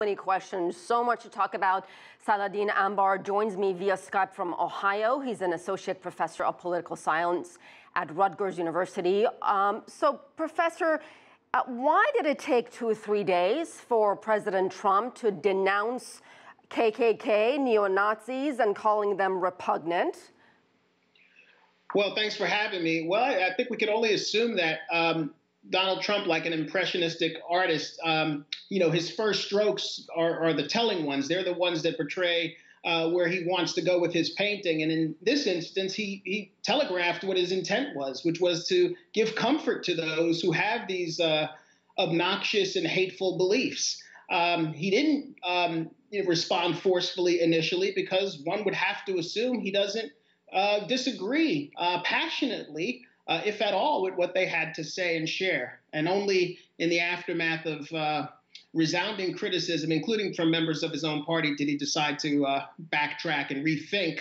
Many questions, so much to talk about. Saladin Ambar joins me via Skype from Ohio. He's an associate professor of political science at Rutgers University. Professor, why did it take 2 or 3 days for President Trump to denounce KKK, neo-Nazis, and calling them repugnant? Well, thanks for having me. Well, I think we can only assume that Donald Trump, like an impressionistic artist, his first strokes are the telling ones. They're the ones that portray where he wants to go with his painting. And in this instance, he telegraphed what his intent was, which was to give comfort to those who have these obnoxious and hateful beliefs. He didn't respond forcefully initially because one would have to assume he doesn't disagree passionately, if at all, with what they had to say and share. And only in the aftermath of resounding criticism, including from members of his own party, did he decide to backtrack and rethink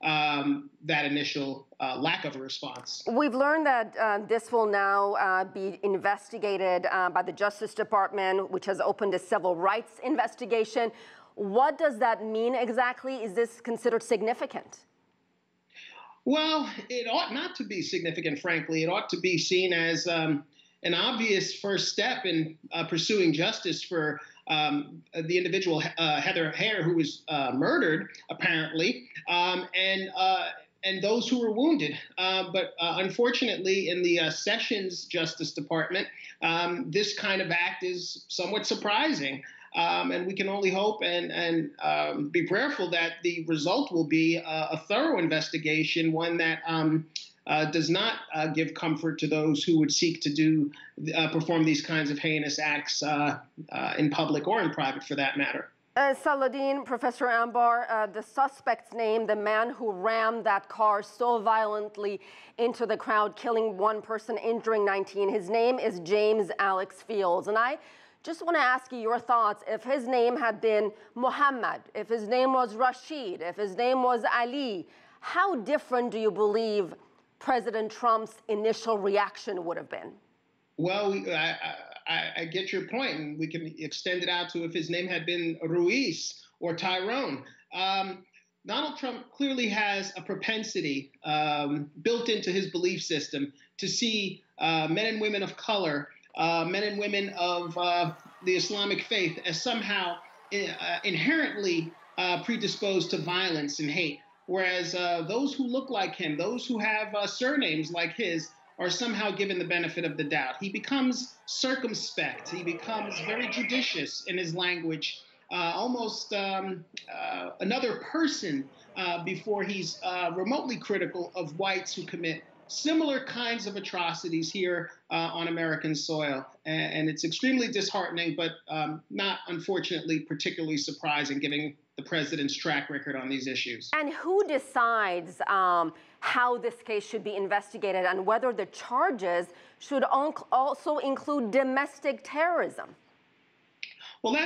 that initial lack of a response. We've learned that this will now be investigated by the Justice Department, which has opened a civil rights investigation. What does that mean exactly? Is this considered significant? Well, it ought not to be significant, frankly. It ought to be seen as an obvious first step in pursuing justice for the individual, Heather Heyer, who was murdered, apparently, and those who were wounded. But unfortunately, in the Sessions Justice Department, this kind of act is somewhat surprising. And we can only hope and be prayerful that the result will be a thorough investigation, one that does not give comfort to those who would seek to perform these kinds of heinous acts in public or in private, for that matter. Saladin, Professor Ambar, the suspect's name, the man who rammed that car so violently into the crowd, killing 1 person, injuring 19, his name is James Alex Fields. And I just want to ask you your thoughts. If his name had been Muhammad, if his name was Rashid, if his name was Ali, how different do you believe President Trump's initial reaction would have been? Well, I get your point, and we can extend it out to if his name had been Ruiz or Tyrone. Donald Trump clearly has a propensity built into his belief system to see men and women of color, men and women of the Islamic faith, as somehow inherently predisposed to violence and hate, whereas those who look like him, those who have surnames like his, are somehow given the benefit of the doubt. He becomes circumspect. He becomes very judicious in his language, almost another person before he's remotely critical of whites who commit similar kinds of atrocities here on American soil. And it's extremely disheartening, but not, unfortunately, particularly surprising, given the president's track record on these issues. And who decides how this case should be investigated and whether the charges should also include domestic terrorism? Well,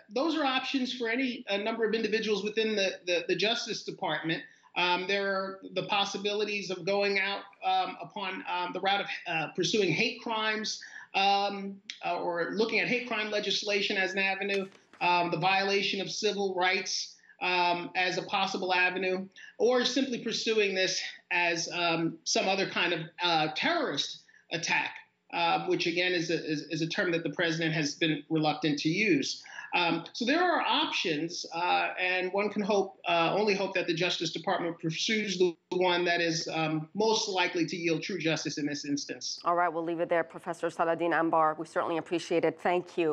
those are options for any number of individuals within the Justice Department. There are the possibilities of going out upon the route of pursuing hate crimes or looking at hate crime legislation as an avenue, the violation of civil rights as a possible avenue, or simply pursuing this as some other kind of terrorist attack, which again is a term that the president has been reluctant to use. So there are options, and one can only hope that the Justice Department pursues the one that is most likely to yield true justice in this instance. All right, we'll leave it there. Professor Saladin Ambar, we certainly appreciate it. Thank you.